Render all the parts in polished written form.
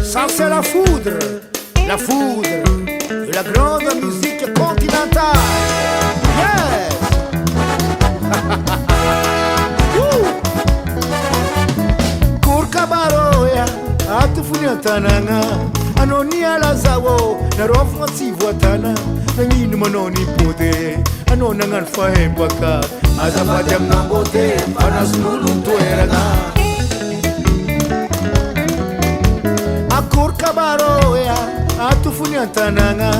Ça c'est la foudre de la grande musique continentale. Yes. Kurkabaroya atufunya tananga anoni alazawo na rofma tsivuatana nangini manoni pode anona ngan fahembaka azafajam nambote anasnulu toerana Kurkabaroya atufunya tananga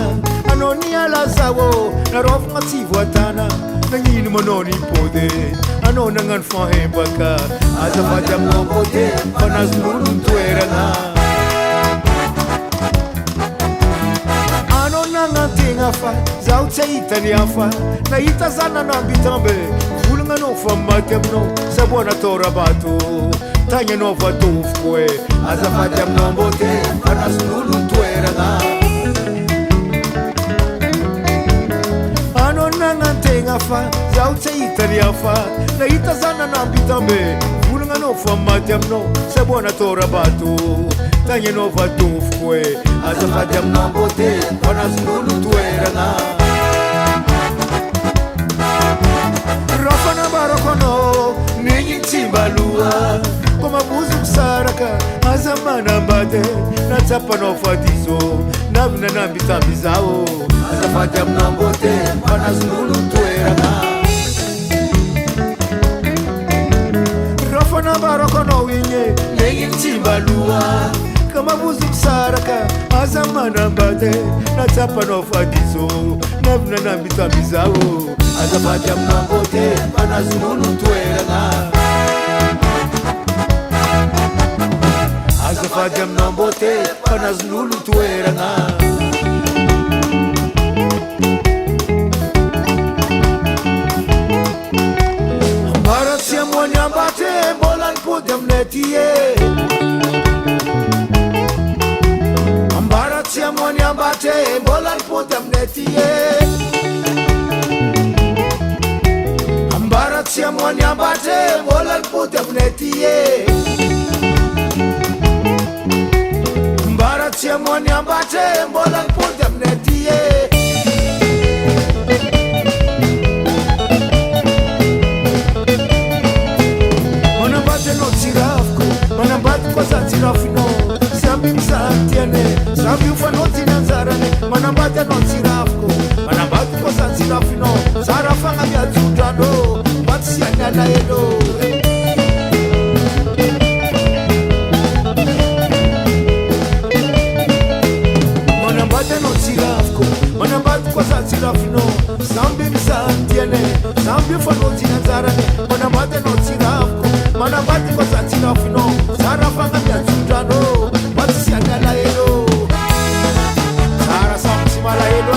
anoni alazawo na rofma tsivuatana nangini manoni pode anona ngan fahembaka azafajam nambote anasnulu toerana Tingafa, zau tsaitani afa na ita zana na bitambe vulanga no famate mno sabona tora bato tanya no vatuf kwe azafati mno mbote anasnulu tweranga anonanga tingafa zau tsaitani afa na ita zana na bitambe vulanga no famate mno sabona tora bato tanya no vatuf kwe azafati mno mbote anasnulu tweranga rafana barokono ninyi timbalua koma buzu kusaraka azamana mbate na tsapa no fatizo nabna nambitambi zao azafati mno mbote anasnulu tweranga rafana barokono winye ninyi timbalua kama buzu kusaraka azamana mbate na tsapa no fatizo nabna nambitambi zao azafati mno mbote anasnulu tweranga azafati mno mbote anasnulu tweranga ambara siamo nyambate bolan podem netie ambara siamo nyambate bolan podem netie ambara siamo nyambate bolan podem netie Siamo nyambate mbola podem netie Manambate no tirafko manambate kwa za tirafino Sambi msantiane sambi ufano tinanzarane manambate no tirafko manambate kwa za tirafino Zarafanga vya tutano Batsi ya nyana edo Tirafino, sambi msantiane, sambi ufano tinanzarane manambate no tirafko, manambate kwa za tirafino Zarafanga vya tutano Batsi ya nyana edo Zara samsi mala edo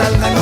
Al